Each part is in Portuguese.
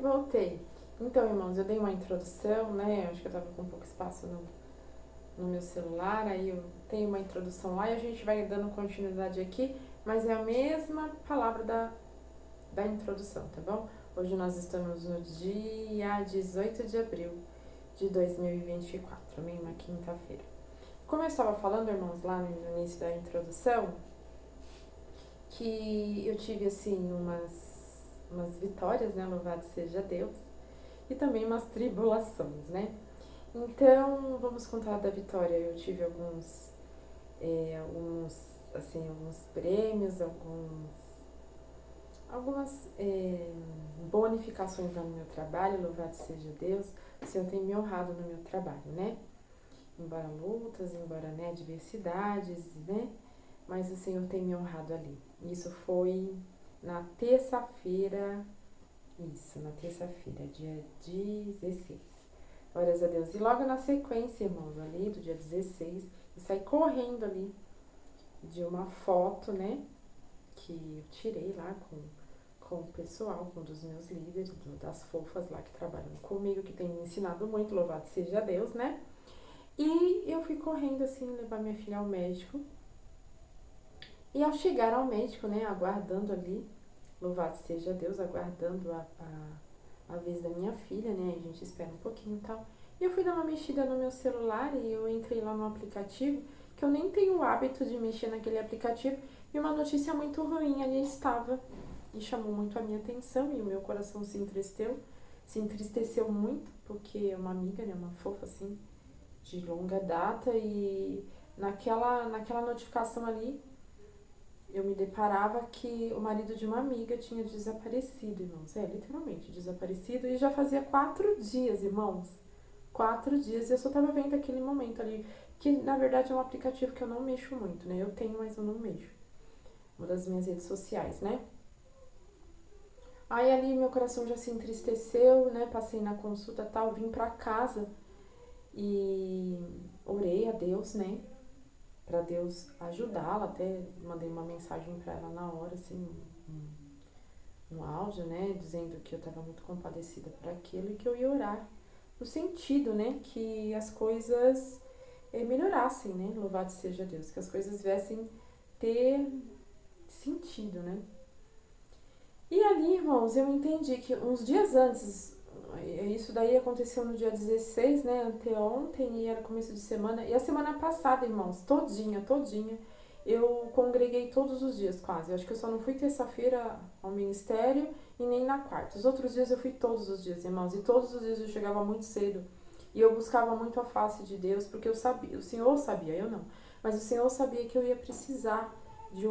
voltei. Então, irmãos, eu dei uma introdução, né? Acho que eu tava com pouco espaço no meu celular, aí eu tenho uma introdução lá e a gente vai dando continuidade aqui, mas é a mesma palavra da introdução, tá bom? Hoje nós estamos no dia 18 de abril de 2024, amém? Uma quinta-feira. Como eu estava falando, irmãos, lá no início da introdução, que eu tive, assim, umas vitórias, né? Louvado seja Deus. E também umas tribulações, né? Então, vamos contar da vitória. Eu tive alguns prêmios, algumas bonificações lá no meu trabalho, louvado seja Deus. O Senhor tem me honrado no meu trabalho, né? Embora lutas, embora, né, adversidades, né? Mas o Senhor tem me honrado ali. Isso foi na terça-feira, na terça-feira, dia 16. Glórias a Deus. E logo na sequência, irmãos, ali do dia 16, eu saí correndo ali de uma foto, né, que eu tirei lá com o pessoal, com um dos meus líderes, das fofas lá que trabalham comigo, que tem me ensinado muito, louvado seja Deus, né? E eu fui correndo assim, levar minha filha ao médico. E ao chegar ao médico, né, aguardando ali, louvado seja Deus, aguardando a vez da minha filha, né, a gente espera um pouquinho e tal. E eu fui dar uma mexida no meu celular e eu entrei lá no aplicativo, que eu nem tenho o hábito de mexer naquele aplicativo, e uma notícia muito ruim ali estava, e chamou muito a minha atenção, e o meu coração se entristeceu muito, porque é uma amiga, né, uma fofa assim, de longa data, e naquela notificação ali, eu me deparava que o marido de uma amiga tinha desaparecido, irmãos. Literalmente desaparecido. E já fazia 4 dias, irmãos. 4 dias. E eu só tava vendo aquele momento ali. Que, na verdade, é um aplicativo que eu não mexo muito, né? Eu tenho, mas eu não mexo. Uma das minhas redes sociais, né? Aí ali meu coração já se entristeceu, né? Passei na consulta e tal. Vim pra casa e orei a Deus, né? Para Deus ajudá-la, até mandei uma mensagem para ela na hora, assim, um áudio, né, dizendo que eu estava muito compadecida por aquilo e que eu ia orar no sentido, né, que as coisas melhorassem, né, louvado seja Deus, que as coisas viessem ter sentido, né. E ali, irmãos, eu entendi que uns dias antes, isso daí aconteceu no dia 16, né, anteontem, e era começo de semana, e a semana passada, irmãos, todinha, eu congreguei todos os dias quase, eu acho que eu só não fui terça-feira ao ministério e nem na quarta, os outros dias eu fui todos os dias, irmãos, e todos os dias eu chegava muito cedo, e eu buscava muito a face de Deus, porque eu sabia, o Senhor sabia, eu não, mas o Senhor sabia que eu ia precisar de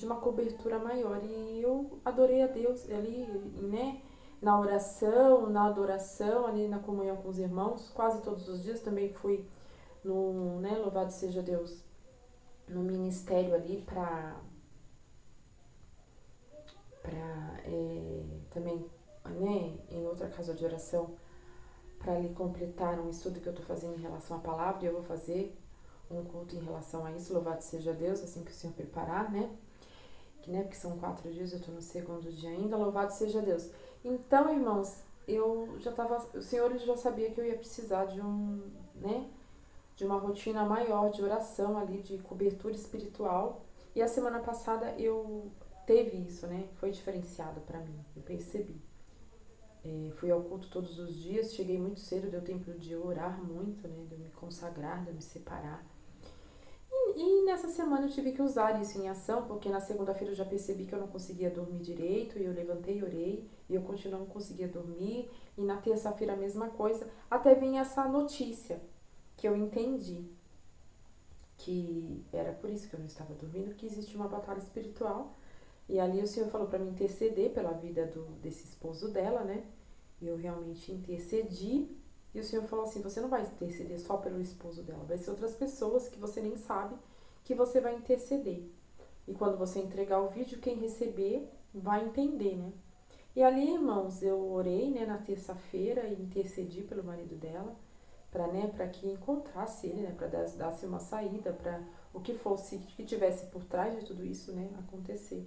uma cobertura maior, e eu adorei a Deus ali, né, na oração, na adoração, ali na comunhão com os irmãos, quase todos os dias. Também fui no, né, louvado seja Deus, no ministério ali também, né, em outra casa de oração, para ali completar um estudo que eu estou fazendo em relação à palavra, e eu vou fazer um culto em relação a isso, louvado seja Deus, assim que o Senhor preparar, né, porque são 4 dias, eu estou no segundo dia ainda, louvado seja Deus. Então, irmãos, o Senhor já sabia que eu ia precisar de uma rotina maior de oração ali, de cobertura espiritual. E a semana passada eu teve isso, né? Foi diferenciado para mim, eu percebi. Fui ao culto todos os dias, cheguei muito cedo, deu tempo de eu orar muito, né? De eu me consagrar, de eu me separar. E nessa semana eu tive que usar isso em ação, porque na segunda-feira eu já percebi que eu não conseguia dormir direito, e eu levantei e orei, e eu continuo não conseguia dormir, e na terça-feira a mesma coisa, até vir essa notícia, que eu entendi que era por isso que eu não estava dormindo, que existe uma batalha espiritual, e ali o Senhor falou para mim interceder pela vida desse esposo dela, né, e eu realmente intercedi. E o Senhor falou assim, você não vai interceder só pelo esposo dela, vai ser outras pessoas que você nem sabe que você vai interceder. E quando você entregar o vídeo, quem receber vai entender, né? E ali, irmãos, eu orei, né, na terça-feira e intercedi pelo marido dela, para que encontrasse ele, né, para dar-se uma saída, para o que fosse, que tivesse por trás de tudo isso, né, acontecer.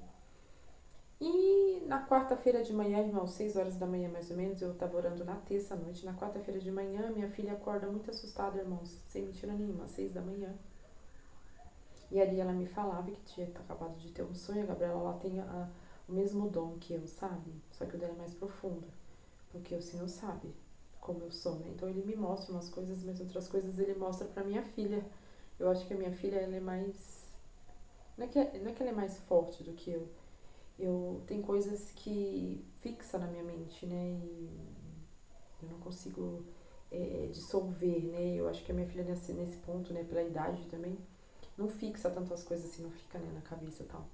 E aí, na quarta-feira de manhã, irmão, 6 horas da manhã mais ou menos, eu tava orando na terça à noite. Na quarta-feira de manhã, minha filha acorda muito assustada, irmãos, sem mentira nenhuma, às 6 da manhã. E ali ela me falava que tinha acabado de ter um sonho. A Gabriela, ela tem o mesmo dom que eu, sabe? Só que o dela é mais profundo, porque o Senhor sabe como eu sou, né? Então ele me mostra umas coisas, mas outras coisas ele mostra pra minha filha. Eu acho que a minha filha, ela é mais... não é que ela é mais forte do que eu. Tem coisas que fixa na minha mente, né? E eu não consigo dissolver, né? Eu acho que a minha filha nesse ponto, né? Pela idade também, não fixa tantas coisas assim, não fica, né, na cabeça e tal.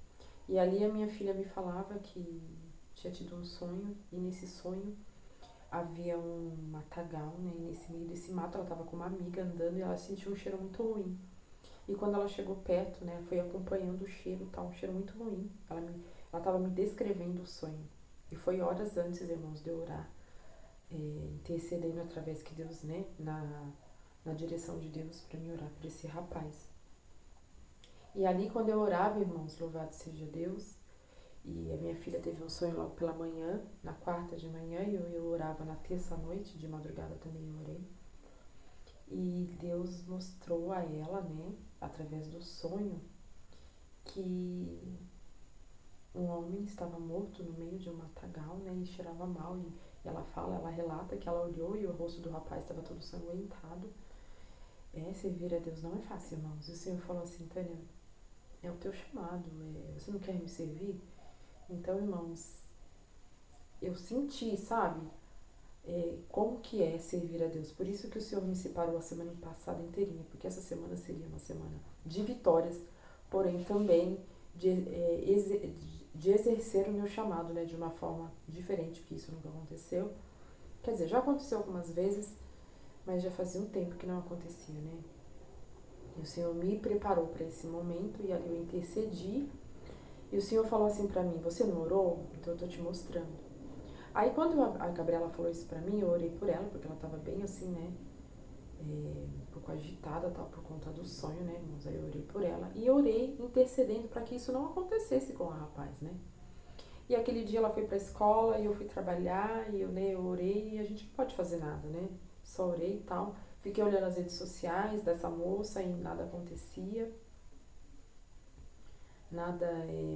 E ali a minha filha me falava que tinha tido um sonho, e nesse sonho havia um matagal, né? E nesse meio desse mato ela estava com uma amiga andando e ela sentiu um cheiro muito ruim. E quando ela chegou perto, né, foi acompanhando o cheiro, tá, um cheiro muito ruim. Ela estava me descrevendo o sonho. E foi horas antes, irmãos, de eu orar, intercedendo através que Deus, né, na direção de Deus para me orar por esse rapaz. E ali quando eu orava, irmãos, louvado seja Deus, e a minha filha teve um sonho logo pela manhã, na quarta de manhã, e eu orava na terça à noite, de madrugada também eu orei. E Deus mostrou a ela, né, através do sonho, que um homem estava morto no meio de um matagal, né, e cheirava mal. E ela relata que ela olhou e o rosto do rapaz estava todo sanguentado. Servir a Deus não é fácil, irmãos. E o Senhor falou assim, Tânia, é o teu chamado, você não quer me servir? Então, irmãos, eu senti, sabe, como que é servir a Deus. Por isso que o Senhor me separou a semana passada inteirinha, porque essa semana seria uma semana de vitórias, porém também de exercer o meu chamado, né, de uma forma diferente, porque isso nunca aconteceu. Quer dizer, já aconteceu algumas vezes, mas já fazia um tempo que não acontecia, né? E o Senhor me preparou para esse momento e ali eu intercedi. E o Senhor falou assim para mim, você não orou? Então eu tô te mostrando. Aí quando a Gabriela falou isso pra mim, eu orei por ela, porque ela tava bem assim, né, um pouco agitada, tal, por conta do sonho, né, irmãos? Aí eu orei por ela e orei intercedendo para que isso não acontecesse com a rapaz, né? E aquele dia ela foi pra escola e eu fui trabalhar e eu orei e a gente não pode fazer nada, né? Só orei e tal. Fiquei olhando as redes sociais dessa moça e nada acontecia. Nada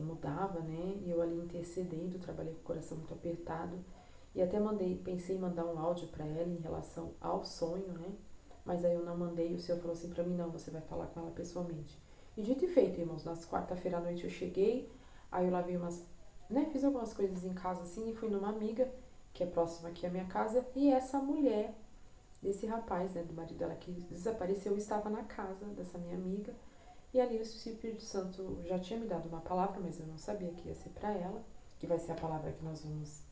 mudava, né? E eu ali intercedendo, trabalhei com o coração muito apertado. E até pensei em mandar um áudio para ela em relação ao sonho, né? Mas aí eu não mandei e o Senhor falou assim para mim, não, você vai falar com ela pessoalmente. E dito e feito, irmãos, nas quarta-feira à noite eu cheguei, aí eu lavei fiz algumas coisas em casa assim e fui numa amiga, que é próxima aqui à minha casa, e essa mulher, desse rapaz, né, do marido dela que desapareceu, estava na casa dessa minha amiga. E ali o Espírito Santo já tinha me dado uma palavra, mas eu não sabia que ia ser para ela, que vai ser a palavra que nós vamos,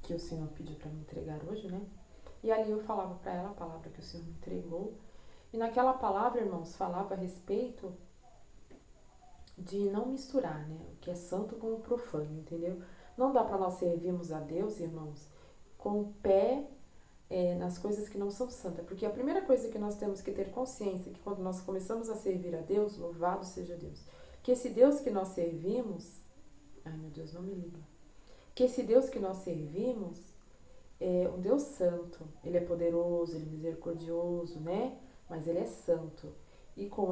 que o Senhor pediu para me entregar hoje, né? E ali eu falava para ela a palavra que o Senhor me entregou. E naquela palavra, irmãos, falava a respeito de não misturar, né? O que é santo com o profano, entendeu? Não dá para nós servirmos a Deus, irmãos, com o pé nas coisas que não são santas. Porque a primeira coisa que nós temos que ter consciência é que quando nós começamos a servir a Deus, louvado seja Deus, que esse Deus que nós servimos, ai meu Deus, não me liga, que esse Deus que nós servimos é um Deus santo. Ele é poderoso, ele é misericordioso, né? Mas ele é santo. E com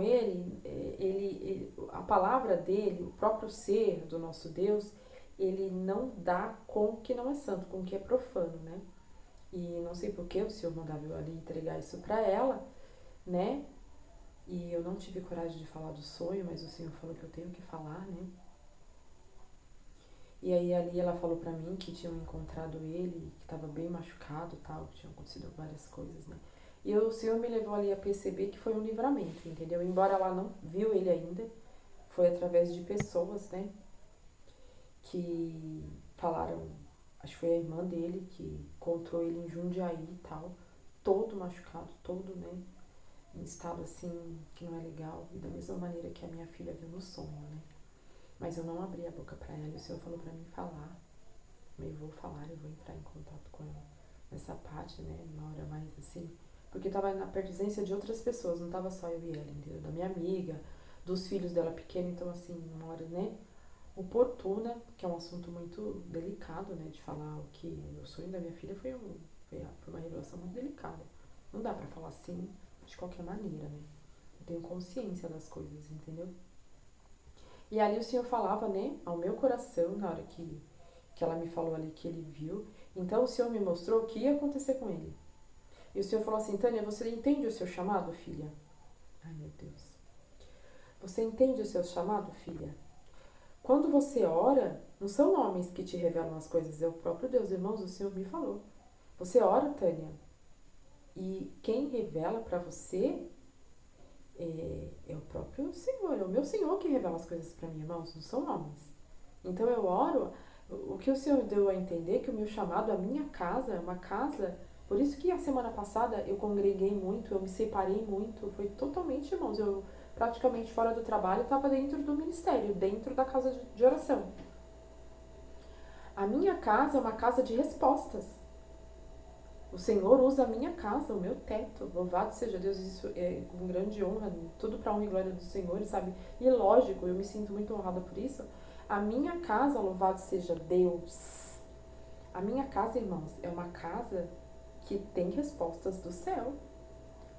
a palavra dele, o próprio ser do nosso Deus, ele não dá com o que não é santo, com o que é profano, né? E não sei por que o Senhor mandava eu ali entregar isso para ela, né? E eu não tive coragem de falar do sonho, mas o Senhor falou que eu tenho que falar, né? E aí ali ela falou pra mim que tinham encontrado ele, que estava bem machucado e tal, que tinham acontecido várias coisas, né? E o Senhor me levou ali a perceber que foi um livramento, entendeu? Embora ela não viu ele ainda, foi através de pessoas, né? Que falaram, acho que foi a irmã dele que encontrou ele em Jundiaí e tal, todo machucado, todo, né? Em estado assim, que não é legal, e da mesma maneira que a minha filha viu no sonho, né? Mas eu não abri a boca para ela, e o Senhor falou para mim falar. Eu vou falar, eu vou entrar em contato com ela nessa parte, né? Uma hora mais assim. Porque eu tava na presença de outras pessoas, não tava só eu e ela, entendeu? Da minha amiga, dos filhos dela pequena, então assim, uma hora, né? oportuna, que é um assunto muito delicado, né, de falar o que o sonho da minha filha foi uma revelação muito delicada. Não dá pra falar assim de qualquer maneira, né? Eu tenho consciência das coisas, entendeu? E ali o Senhor falava, né, ao meu coração, na hora que ela me falou ali que ele viu. Então o Senhor me mostrou o que ia acontecer com ele. E o Senhor falou assim, Tânia, você entende o seu chamado, filha? Ai, meu Deus. Você entende o seu chamado, filha? Quando você ora, não são homens que te revelam as coisas, é o próprio Deus. Irmãos, o Senhor me falou. Você ora, Tânia, e quem revela para você é o próprio Senhor, é o meu Senhor que revela as coisas para mim, irmãos, não são homens. Então eu oro, o que o Senhor deu a entender que o meu chamado, a minha casa, é uma casa. Por isso que a semana passada eu congreguei muito, eu me separei muito, foi totalmente, irmãos, eu praticamente fora do trabalho, estava dentro do ministério, dentro da casa de oração. A minha casa é uma casa de respostas. O Senhor usa a minha casa, o meu teto. Louvado seja Deus, isso é com grande honra, tudo para honra e glória do Senhor, sabe? E lógico, eu me sinto muito honrada por isso. A minha casa, louvado seja Deus. A minha casa, irmãos, é uma casa que tem respostas do céu.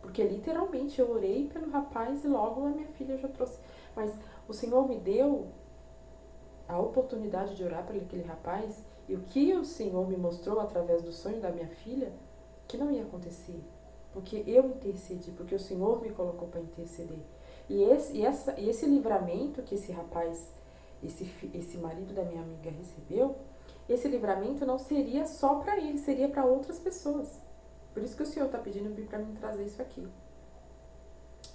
Porque literalmente eu orei pelo rapaz e logo a minha filha já trouxe. Mas o Senhor me deu a oportunidade de orar para aquele rapaz, e o que o Senhor me mostrou através do sonho da minha filha, que não ia acontecer. Porque eu intercedi, porque o Senhor me colocou para interceder. E esse livramento que esse rapaz, esse marido da minha amiga recebeu, esse livramento não seria só para ele, seria para outras pessoas. Por isso que o Senhor está pedindo para mim trazer isso aqui.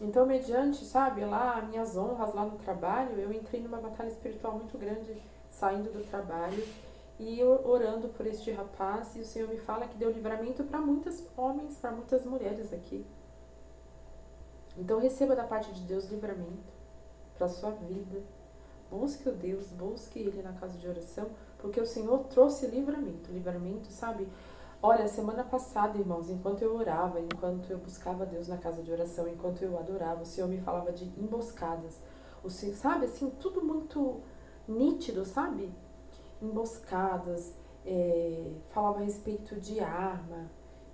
Então, mediante, sabe, lá, minhas honras lá no trabalho, eu entrei numa batalha espiritual muito grande, saindo do trabalho e orando por este rapaz. E o Senhor me fala que deu livramento para muitos homens, para muitas mulheres aqui. Então, receba da parte de Deus livramento para a sua vida. Busque o Deus, busque Ele na casa de oração, porque o Senhor trouxe livramento. Livramento, sabe? Olha, semana passada, irmãos, enquanto eu orava, enquanto eu buscava Deus na casa de oração, enquanto eu adorava, o Senhor me falava de emboscadas. O Senhor, sabe, assim, tudo muito nítido, sabe? Emboscadas, falava a respeito de arma,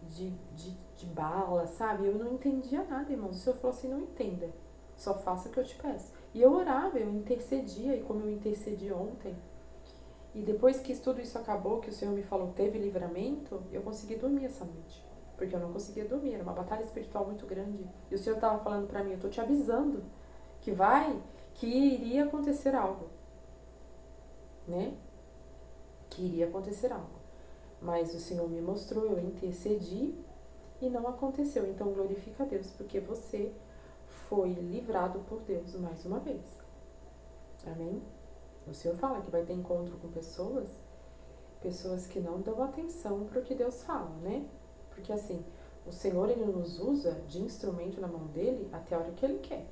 de bala, sabe? Eu não entendia nada, irmãos. O Senhor falou assim, não entenda, só faça o que eu te peço. E eu orava, eu intercedia, e como eu intercedi ontem, e depois que tudo isso acabou, que o Senhor me falou, teve livramento, eu consegui dormir essa noite. Porque eu não conseguia dormir, era uma batalha espiritual muito grande. E o Senhor estava falando para mim, eu estou te avisando que iria acontecer algo. Né? Que iria acontecer algo. Mas o Senhor me mostrou, eu intercedi e não aconteceu. Então glorifica a Deus, porque você foi livrado por Deus mais uma vez. Amém? O Senhor fala que vai ter encontro com pessoas que não dão atenção para o que Deus fala, né? Porque assim, o Senhor, Ele nos usa de instrumento na mão dEle até a hora que Ele quer.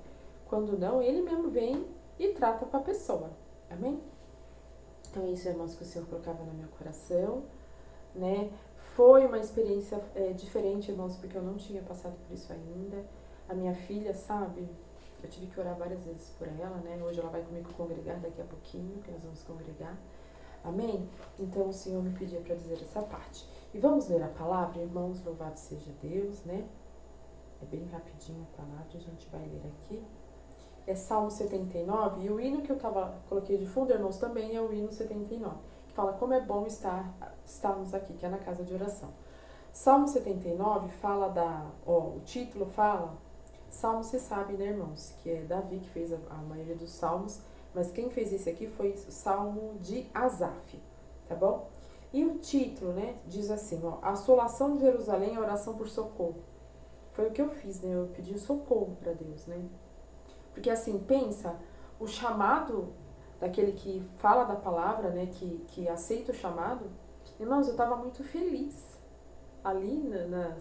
Quando não, Ele mesmo vem e trata com a pessoa. Amém? Então é isso, irmãos, que o Senhor colocava no meu coração, né? Foi uma experiência diferente, irmãos, porque eu não tinha passado por isso ainda. A minha filha, sabe? Eu tive que orar várias vezes por ela, né? Hoje ela vai comigo congregar daqui a pouquinho, que nós vamos congregar. Amém? Então o Senhor me pediu para dizer essa parte. E vamos ler a palavra, irmãos, louvado seja Deus, né? É bem rapidinho a palavra, a gente vai ler aqui. É Salmo 79, e o hino que eu coloquei de fundo, irmãos, também é o hino 79, que fala como é bom estarmos aqui, que é na casa de oração. Salmo 79 fala o título fala, Salmo você sabe, né, irmãos, que é Davi que fez a maioria dos salmos, mas quem fez esse aqui foi o Salmo de Asaf, tá bom? E o título, né, diz assim, ó, a assolação de Jerusalém, a oração por socorro. Foi o que eu fiz, né, eu pedi socorro para Deus, né? Porque assim, pensa, o chamado daquele que fala da palavra, né, que aceita o chamado, irmãos, eu estava muito feliz ali,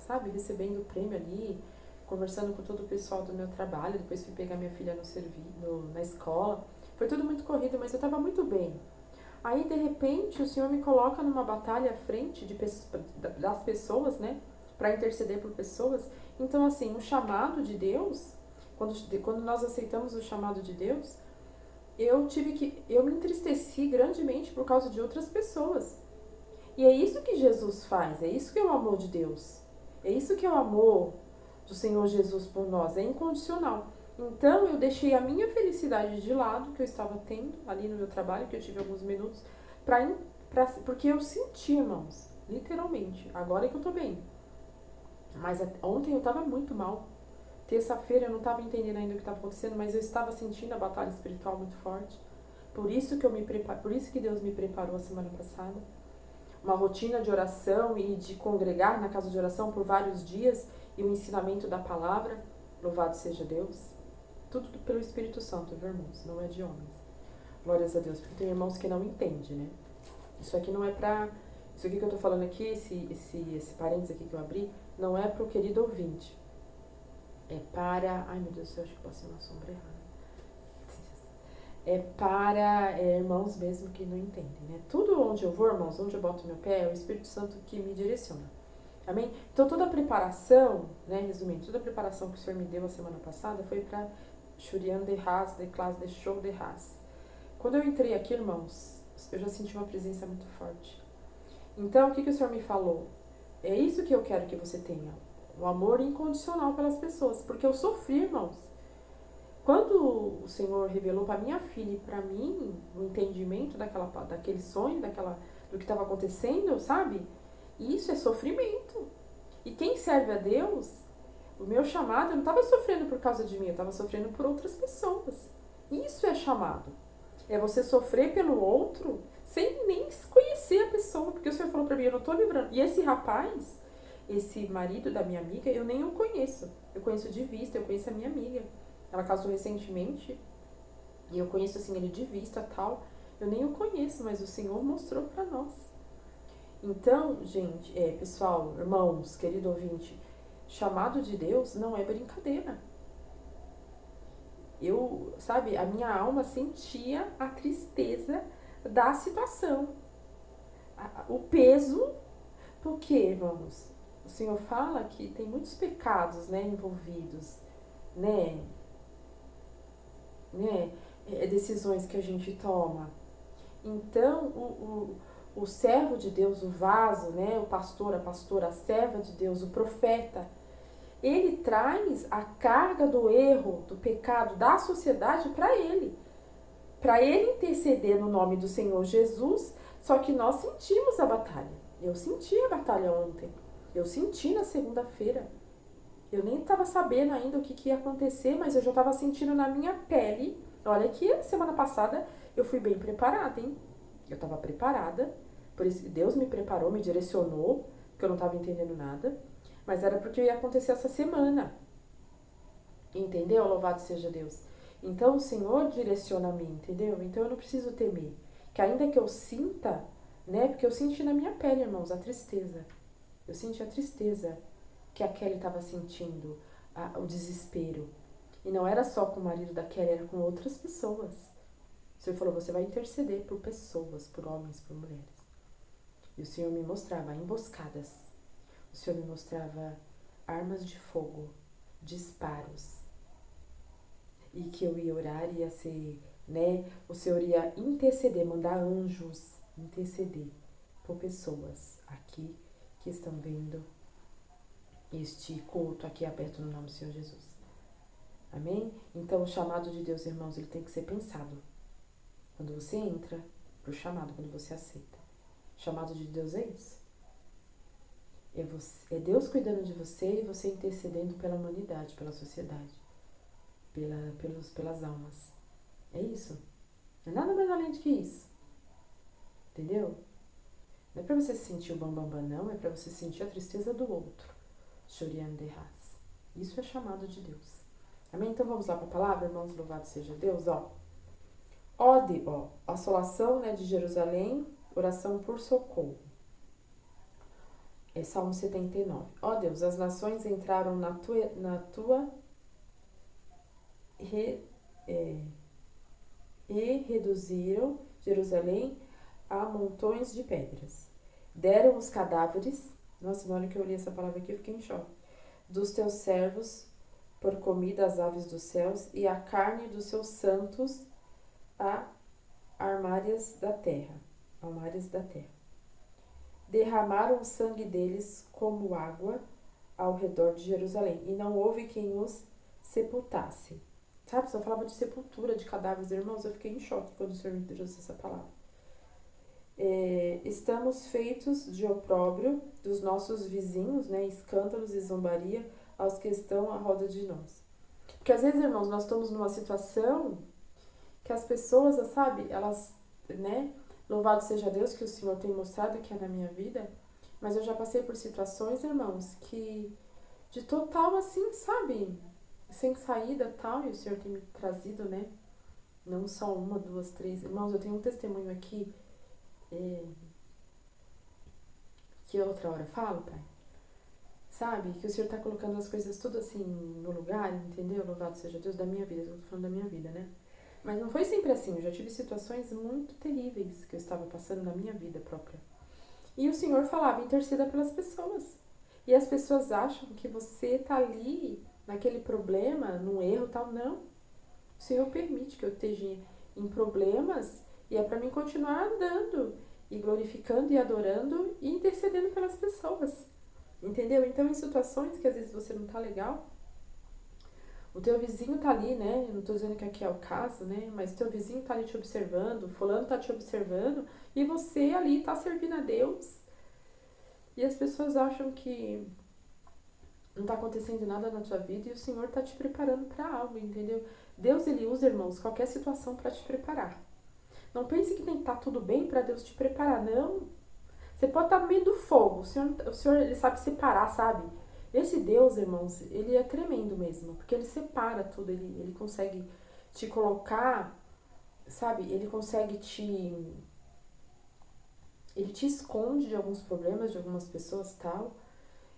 sabe, recebendo o prêmio ali, conversando com todo o pessoal do meu trabalho, depois fui pegar minha filha na escola, foi tudo muito corrido, mas eu estava muito bem. Aí, de repente, o Senhor me coloca numa batalha à frente das pessoas, né, para interceder por pessoas. Então, assim, o chamado de Deus, quando nós aceitamos o chamado de Deus, eu me entristeci grandemente por causa de outras pessoas. E é isso que Jesus faz, é isso que é o amor de Deus. É isso que é o amor do Senhor Jesus por nós, é incondicional. Então eu deixei a minha felicidade de lado, que eu estava tendo ali no meu trabalho, que eu tive alguns minutos, porque eu senti, irmãos, literalmente, agora é que eu tô bem. Mas ontem eu estava muito mal. Terça-feira eu não estava entendendo ainda o que estava acontecendo, mas eu estava sentindo a batalha espiritual muito forte. Por isso que Deus me preparou a semana passada. Uma rotina de oração e de congregar na casa de oração por vários dias e o ensinamento da palavra. Louvado seja Deus. Tudo pelo Espírito Santo, viu, irmãos? Não é de homens. Glórias a Deus, porque tem irmãos que não entendem, né? Isso aqui não é pra... Isso aqui que eu tô falando aqui, esse parênteses aqui que eu abri, não é pro querido ouvinte. É para... Ai, meu Deus do céu, acho que passei uma sombra errada. É para irmãos mesmo que não entendem, né? Tudo onde eu vou, irmãos, onde eu boto meu pé, é o Espírito Santo que me direciona. Amém? Então, toda a preparação, né, resumindo, toda a preparação que o Senhor me deu a semana passada foi para Shurian de Haas, de classe de show de Haas. Quando eu entrei aqui, irmãos, eu já senti uma presença muito forte. Então, o que o Senhor me falou? É isso que eu quero que você tenha. O amor incondicional pelas pessoas. Porque eu sofri, irmãos. Quando o Senhor revelou para minha filha e para mim o entendimento daquele sonho, do que estava acontecendo, sabe? Isso é sofrimento. E quem serve a Deus, o meu chamado, eu não estava sofrendo por causa de mim, eu estava sofrendo por outras pessoas. Isso é chamado. É você sofrer pelo outro sem nem conhecer a pessoa. Porque o Senhor falou para mim, eu não estou livrando. E esse rapaz, esse marido da minha amiga, eu nem o conheço. Eu conheço de vista, eu conheço a minha amiga. Ela casou recentemente e eu conheço assim ele de vista tal. Eu nem o conheço, mas o Senhor mostrou para nós. Então, gente, pessoal, irmãos, querido ouvinte, chamado de Deus não é brincadeira. Sabe, a minha alma sentia a tristeza da situação, o peso, porque, irmãos, o Senhor fala que tem muitos pecados, né, envolvidos, né, decisões que a gente toma. Então, o servo de Deus, o vaso, né, o pastor, a pastora, a serva de Deus, o profeta, ele traz a carga do erro, do pecado da sociedade para ele interceder no nome do Senhor Jesus, só que nós sentimos a batalha. Eu senti a batalha ontem, eu senti na segunda-feira. Eu nem estava sabendo ainda o que ia acontecer, mas eu já estava sentindo na minha pele. Olha que semana passada eu fui bem preparada, hein? Eu estava preparada, por isso Deus me preparou, me direcionou, porque eu não estava entendendo nada, mas era porque ia acontecer essa semana. Entendeu? Louvado seja Deus. Então o Senhor direciona a mim, entendeu? Então eu não preciso temer. Que ainda que eu sinta, né? Porque eu senti na minha pele, irmãos, a tristeza. Eu senti a tristeza que a Kelly estava sentindo, o desespero. E não era só com o marido da Kelly, era com outras pessoas. O Senhor falou, você vai interceder por pessoas, por homens, por mulheres. E o Senhor me mostrava emboscadas. O Senhor me mostrava armas de fogo, disparos. E que eu ia orar, ia ser, né? O Senhor ia interceder, mandar anjos interceder por pessoas aqui que estão vendo este culto aqui aberto no nome do Senhor Jesus. Amém? Então, o chamado de Deus, irmãos, ele tem que ser pensado. Quando você entra pro chamado, quando você aceita. O chamado de Deus é isso. É Deus cuidando de você e você intercedendo pela humanidade, pela sociedade, pelas almas. É isso. Não é nada mais além do que isso. Entendeu? Não é pra você sentir o bambambam, não. É pra você sentir a tristeza do outro. Shurian de Haas. Isso é chamado de Deus. Amém? Então vamos lá para a palavra, irmãos, louvado seja Deus, assolação, né, de Jerusalém, oração por socorro. É Salmo 79. Ó Deus, as nações entraram e reduziram Jerusalém a montões de pedras. Deram os cadáveres, nossa, na hora que eu li essa palavra aqui eu fiquei em choque, dos teus servos por comida às aves dos céus, e a carne dos seus santos a armárias da terra. Almárias da terra. Derramaram o sangue deles como água ao redor de Jerusalém, e não houve quem os sepultasse. Sabe, só falava de sepultura, de cadáveres, irmãos, eu fiquei em choque quando o Senhor me trouxe essa palavra. Estamos feitos de opróbrio dos nossos vizinhos, né, escândalos e zombaria aos que estão à roda de nós. Porque às vezes, irmãos, nós estamos numa situação que as pessoas, sabe, elas, né, louvado seja Deus que o Senhor tem mostrado que é na minha vida, mas eu já passei por situações, irmãos, que de total assim, sabe, sem saída tal, e o Senhor tem me trazido, né, não só uma, duas, três, irmãos, eu tenho um testemunho aqui, que outra hora eu falo, Pai, sabe, que o Senhor tá colocando as coisas tudo assim no lugar, entendeu? Louvado seja Deus da minha vida, eu tô falando da minha vida, né? Mas não foi sempre assim, eu já tive situações muito terríveis que eu estava passando na minha vida própria. E o Senhor falava, interceda pelas pessoas. E as pessoas acham que você tá ali, naquele problema, num erro tal, não. O Senhor permite que eu esteja em problemas e é para mim continuar andando e glorificando e adorando e intercedendo pelas pessoas. Entendeu? Então, em situações que às vezes você não tá legal, o teu vizinho tá ali, né? Eu não tô dizendo que aqui é o caso, né? Mas o teu vizinho tá ali te observando, fulano tá te observando, e você ali tá servindo a Deus. E as pessoas acham que não tá acontecendo nada na tua vida e o Senhor tá te preparando para algo, entendeu? Deus, ele usa, irmãos, qualquer situação para te preparar. Não pense que tem que estar tudo bem para Deus te preparar, não. Você pode estar no meio do fogo, o Senhor ele sabe separar, sabe? Esse Deus, irmãos, ele é tremendo mesmo, porque ele separa tudo, ele consegue te colocar, sabe? Ele consegue te... Ele te esconde de alguns problemas, de algumas pessoas e tal,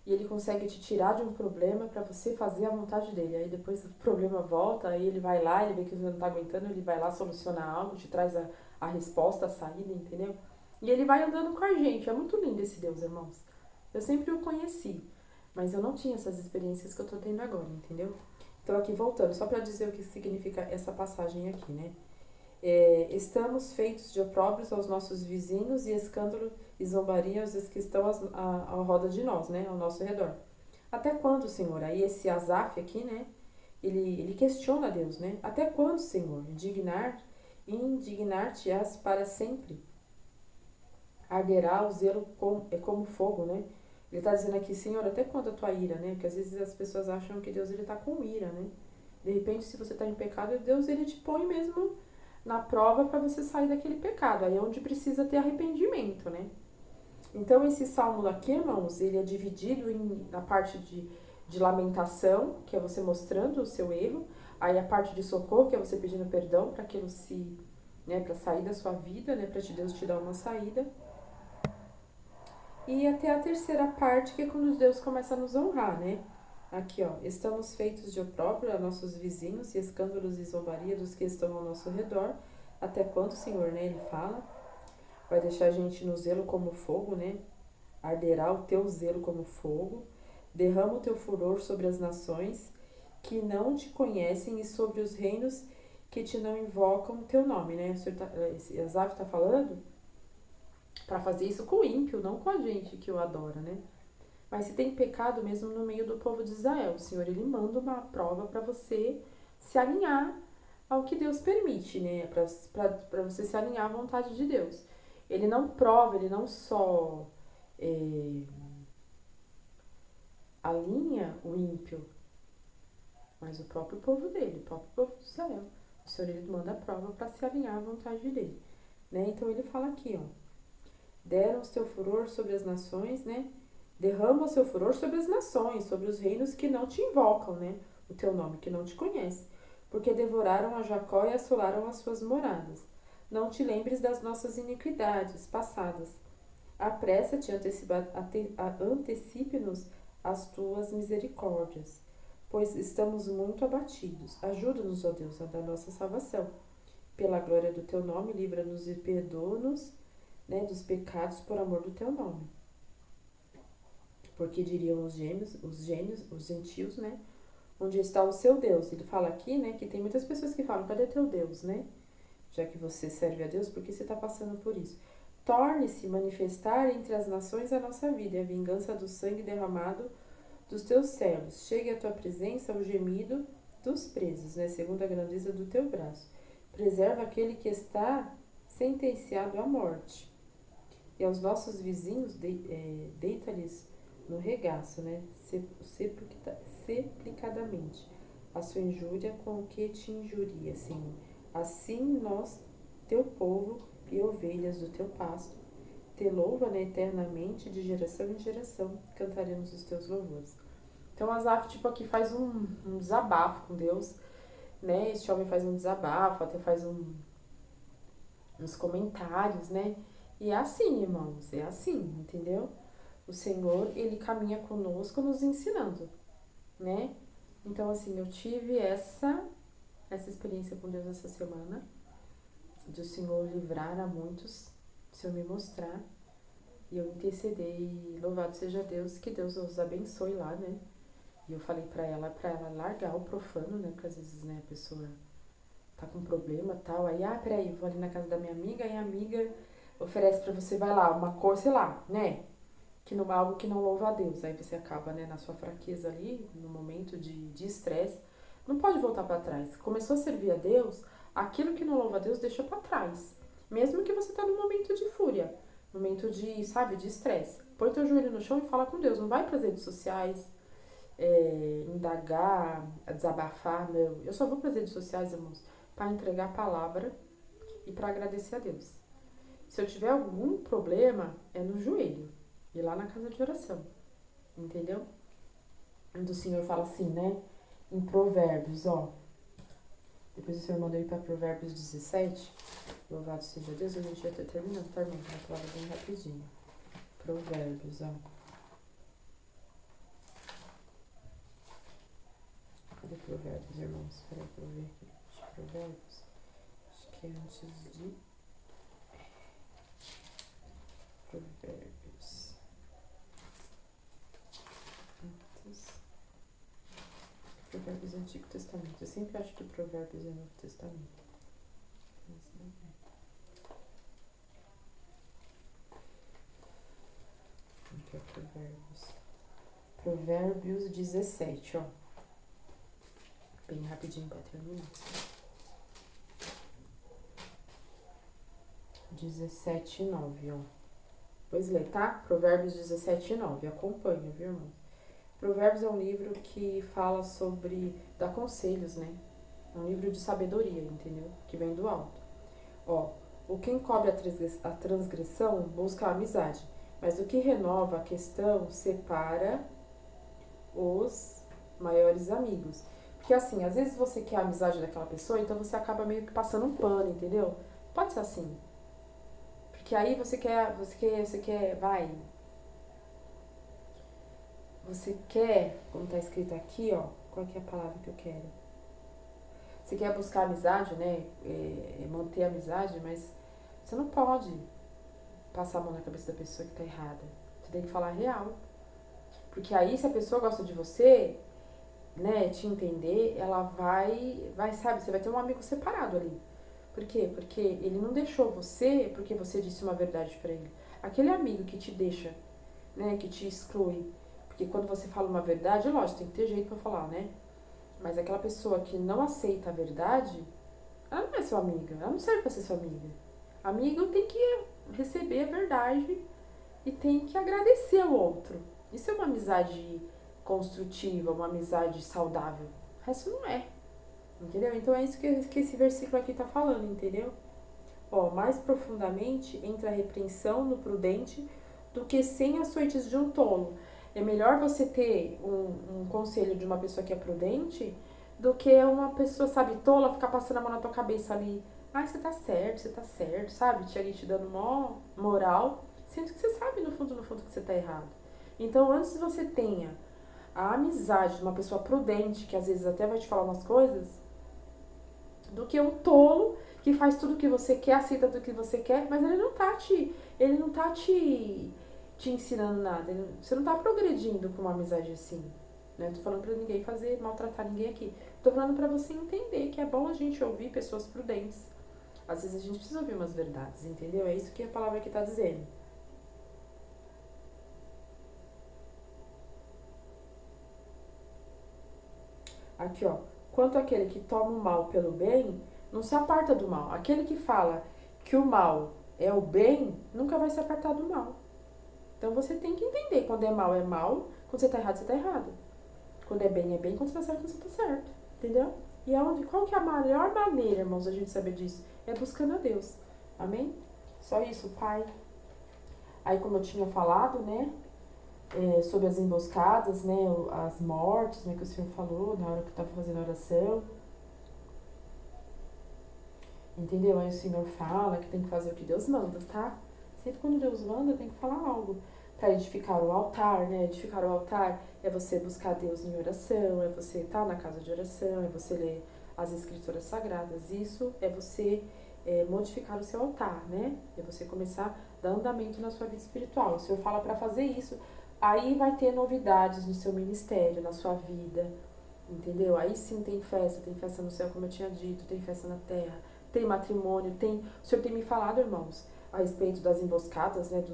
e ele consegue te tirar de um problema para você fazer a vontade dele. Aí depois o problema volta, aí ele vai lá, ele vê que você não tá aguentando, ele vai lá solucionar algo, te traz a resposta, a saída, entendeu? E ele vai andando com a gente. É muito lindo esse Deus, irmãos. Eu sempre o conheci, mas eu não tinha essas experiências que eu tô tendo agora, entendeu? Então aqui voltando, só para dizer o que significa essa passagem aqui, né? Estamos feitos de opróbrios aos nossos vizinhos e escândalo e zombaria aos que estão à roda de nós, né? Ao nosso redor. Até quando, Senhor? Aí esse Asaf aqui, né? Ele questiona Deus, né? Até quando, Senhor? Indignar-te-ás para sempre. Arderá o zelo como fogo, né? Ele está dizendo aqui, Senhor, até quando a tua ira, né? Porque às vezes as pessoas acham que Deus ele tá com ira, né? De repente, se você está em pecado, Deus ele te põe mesmo na prova para você sair daquele pecado. Aí é onde precisa ter arrependimento, né? Então, esse salmo aqui, irmãos, ele é dividido na parte de lamentação, que é você mostrando o seu erro. Aí a parte de socorro, que é você pedindo perdão para aquilo né, para sair da sua vida, né, para Deus te dar uma saída. E até a terceira parte, que é quando Deus começa a nos honrar, né? Aqui, ó, estamos feitos de opróbrio a nossos vizinhos e escândalos e zombaria dos que estão ao nosso redor. Até quando, Senhor, né? Ele fala, vai deixar a gente no zelo como fogo, né? Arderá o teu zelo como fogo. Derrama o teu furor sobre as nações que não te conhecem e sobre os reinos que te não invocam o teu nome, né? Esse Asaf está falando para fazer isso com o ímpio, não com a gente que o adora, né? Mas se tem pecado mesmo no meio do povo de Israel, o Senhor ele manda uma prova para você se alinhar ao que Deus permite, né? Para você se alinhar à vontade de Deus. Ele não prova, ele não só alinha o ímpio, mas o próprio povo dele, o próprio povo de Israel. O Senhor ele manda a prova para se alinhar à vontade dele, né? Então ele fala aqui, ó, deram o teu furor sobre as nações, né? Derrama o seu furor sobre as nações, sobre os reinos que não te invocam, né? O teu nome, que não te conhece. Porque devoraram a Jacó e assolaram as suas moradas. Não te lembres das nossas iniquidades passadas. Apressa-te, antecipe-nos as tuas misericórdias, pois estamos muito abatidos. Ajuda-nos, ó Deus, a dar nossa salvação. Pela glória do teu nome, livra-nos e perdoa-nos, né, dos pecados por amor do teu nome. Porque diriam os gentios, né? Onde está o seu Deus? Ele fala aqui, né, que tem muitas pessoas que falam, cadê teu Deus, né? já que você serve a Deus, por que você está passando por isso? Torne-se manifestar entre as nações a nossa vida, e a vingança do sangue derramado dos teus servos. Chegue à tua presença o gemido dos presos, né? Segundo a grandeza do teu braço. Preserva aquele que está sentenciado à morte. E aos nossos vizinhos deita-lhes no regaço, né? Seplicadamente. A sua injúria com o que te injuria, Senhor. Assim nós, teu povo e ovelhas do teu pasto, te louva, né, eternamente, de geração em geração, cantaremos os teus louvores. Então, Asaf, tipo, aqui faz um desabafo com Deus, né? Este homem faz um desabafo, até faz uns comentários, né? E é assim, irmãos, é assim, entendeu? O Senhor, Ele caminha conosco nos ensinando, né? Então, assim, eu tive essa experiência com Deus essa semana, do Senhor livrar a muitos, do Senhor me mostrar, e eu interceder, e louvado seja Deus, que Deus os abençoe lá, né? E eu falei pra ela largar o profano, né? Porque às vezes, né, a pessoa tá com problema e tal, aí, peraí, eu vou ali na casa da minha amiga, e a amiga oferece pra você, vai lá, uma cor, sei lá, né? Que não é algo que não louva a Deus. Aí você acaba, né, na sua fraqueza ali, no momento de estresse, não pode voltar para trás. Começou a servir a Deus, aquilo que não louva a Deus deixa para trás. Mesmo que você tá num momento de fúria, momento de, sabe, de estresse. Põe teu joelho no chão e fala com Deus. Não vai pras redes sociais, indagar, desabafar, não. Eu só vou pras redes sociais, irmãos, para entregar a palavra e para agradecer a Deus. Se eu tiver algum problema, é no joelho. E lá na casa de oração. Entendeu? O Senhor fala assim, né? Em Provérbios, ó. Depois o Senhor mandou ir para Provérbios 17. Louvado seja Deus, a gente já tá terminando, tá, irmão? Uma palavra bem rapidinho. Provérbios, ó. Cadê Provérbios, irmãos? Espera aí pra eu ver aqui. Provérbios. Acho que é antes de... Provérbios. Provérbios é Antigo Testamento. Eu sempre acho que Provérbios é Novo Testamento. Mas não é. Aqui é Provérbios. Provérbios 17, ó. Bem rapidinho pra terminar. 17:9, ó. Pois lê, tá? Provérbios 17:9. Acompanha, viu, irmão? Provérbios é um livro que fala sobre... dá conselhos, né? É um livro de sabedoria, entendeu? Que vem do alto. Ó, o que encobre a transgressão busca a amizade, mas o que renova a questão separa os maiores amigos. Porque assim, às vezes você quer a amizade daquela pessoa, então você acaba meio que passando um pano, entendeu? Pode ser assim. Porque aí você quer, como tá escrito aqui, ó, qual que é a palavra que eu quero? Você quer buscar amizade, né? Manter a amizade, mas você não pode passar a mão na cabeça da pessoa que tá errada. Você tem que falar a real. Porque aí, se a pessoa gosta de você, né, te entender, ela vai, sabe, você vai ter um amigo separado ali. Por quê? Porque ele não deixou você porque você disse uma verdade pra ele. Aquele amigo que te deixa, né, que te exclui. Porque quando você fala uma verdade, lógico, tem que ter jeito pra falar, né? Mas aquela pessoa que não aceita a verdade, ela não é sua amiga, ela não serve pra ser sua amiga. Amigo tem que receber a verdade e tem que agradecer ao outro. Isso é uma amizade construtiva, uma amizade saudável. O resto não é, entendeu? Então é isso que esse versículo aqui tá falando, entendeu? Ó, mais profundamente entra a repreensão no prudente do que sem açoites de um tolo. É melhor você ter um conselho de uma pessoa que é prudente do que uma pessoa, sabe, tola, ficar passando a mão na tua cabeça ali. Ai, você tá certo, sabe? Te dando mó moral, sendo que você sabe no fundo que você tá errado. Então, antes você tenha a amizade de uma pessoa prudente, que às vezes até vai te falar umas coisas, do que um tolo que faz tudo o que você quer, aceita tudo o que você quer, mas ele não tá te ensinando nada. Você não tá progredindo com uma amizade assim. Né? Não tô falando pra ninguém maltratar ninguém aqui. Tô falando pra você entender que é bom a gente ouvir pessoas prudentes. Às vezes a gente precisa ouvir umas verdades, entendeu? É isso que a palavra aqui está dizendo. Aqui, ó. Quanto aquele que toma o mal pelo bem, não se aparta do mal. Aquele que fala que o mal é o bem, nunca vai se apartar do mal. Então você tem que entender, quando é mal, quando você tá errado, você tá errado. Quando é bem, quando você tá certo, você tá certo. Entendeu? E qual que é a melhor maneira, irmãos, a gente saber disso? É buscando a Deus. Amém? Só isso, Pai. Aí, como eu tinha falado, né? Sobre as emboscadas, né? As mortes, né? Que o Senhor falou na hora que eu estava fazendo a oração. Entendeu? Aí o Senhor fala que tem que fazer o que Deus manda, tá? Sempre quando Deus manda, tem que falar algo. Para edificar o altar, né? Edificar o altar é você buscar Deus em oração, é você estar na casa de oração, é você ler as escrituras sagradas. Isso é você modificar o seu altar, né? É você começar a dar andamento na sua vida espiritual. O Senhor fala para fazer isso. Aí vai ter novidades no seu ministério, na sua vida, entendeu? Aí sim tem festa no céu, como eu tinha dito, tem festa na terra, tem matrimônio, tem... O Senhor tem me falado, irmãos, a respeito das emboscadas, né,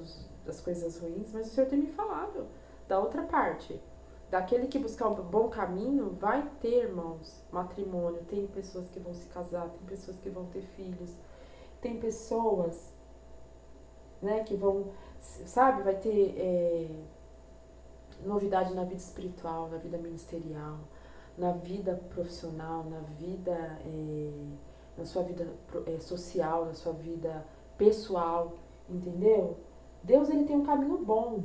das coisas ruins, mas o Senhor tem me falado da outra parte. Daquele que buscar um bom caminho, vai ter, irmãos, matrimônio, tem pessoas que vão se casar, tem pessoas que vão ter filhos, tem pessoas, né, que vão, sabe, vai ter novidade na vida espiritual, na vida ministerial, na vida profissional, na vida, na sua vida social, na sua vida pessoal, entendeu? Deus, ele tem um caminho bom.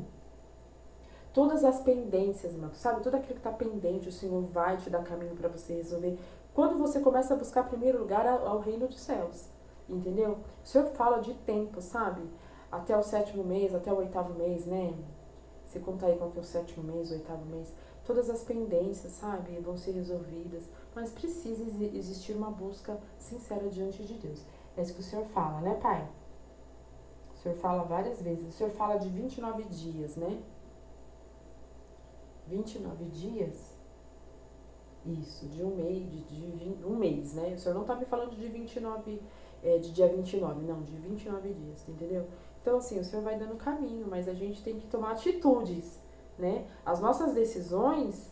Todas as pendências, irmão, sabe? Tudo aquilo que está pendente, o Senhor vai te dar caminho para você resolver. Quando você começa a buscar primeiro lugar ao reino dos céus, entendeu? O Senhor fala de tempo, sabe? Até o 7º mês, até o 8º mês, né? Você conta aí qual que é o 7º mês, o 8º mês, todas as pendências, sabe, vão ser resolvidas, mas precisa existir uma busca sincera diante de Deus. É isso que o Senhor fala, né, Pai? O Senhor fala várias vezes. O Senhor fala de 29 dias, né? 29 dias? Isso, de um mês, um mês, né? O Senhor não tá me falando de 29, de dia 29, não, de 29 dias, entendeu? Então, assim, o Senhor vai dando caminho, mas a gente tem que tomar atitudes, né? As nossas decisões,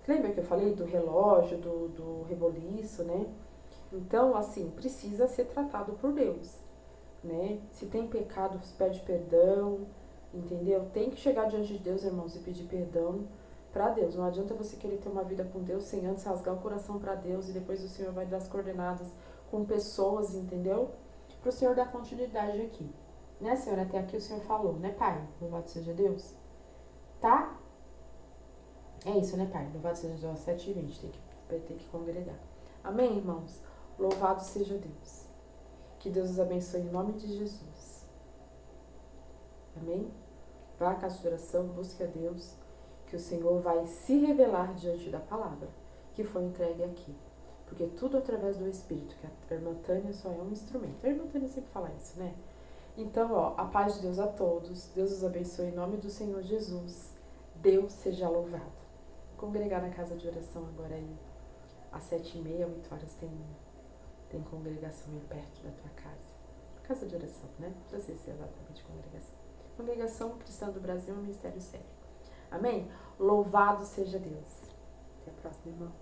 lembra que eu falei do relógio, do reboliço, né? Então, assim, precisa ser tratado por Deus, né? Se tem pecado, pede perdão, entendeu? Tem que chegar diante de Deus, irmãos, e pedir perdão para Deus. Não adianta você querer ter uma vida com Deus sem antes rasgar o coração para Deus e depois o Senhor vai dar as coordenadas com pessoas, entendeu? Para o Senhor dar continuidade aqui. Né, Senhor? Até aqui o Senhor falou, né, Pai? Louvado seja Deus. Tá? É isso, né, Pai? Louvado seja Deus, 7h20, vai ter que congregar. Amém, irmãos? Louvado seja Deus. Que Deus os abençoe em nome de Jesus. Amém? Vá à casa de oração, busque a Deus, que o Senhor vai se revelar diante da palavra que foi entregue aqui. Porque tudo através do Espírito, que a irmã Tânia só é um instrumento. A irmã Tânia sempre fala isso, né? Então, ó, a paz de Deus a todos. Deus os abençoe em nome do Senhor Jesus. Deus seja louvado. Congregar na casa de oração agora aí, às 7h30, 8h, tem congregação aí perto da tua casa. Casa de oração, né? Não precisa ser exatamente congregação. Congregação Cristã do Brasil é um ministério sério. Amém? Louvado seja Deus. Até a próxima, irmão.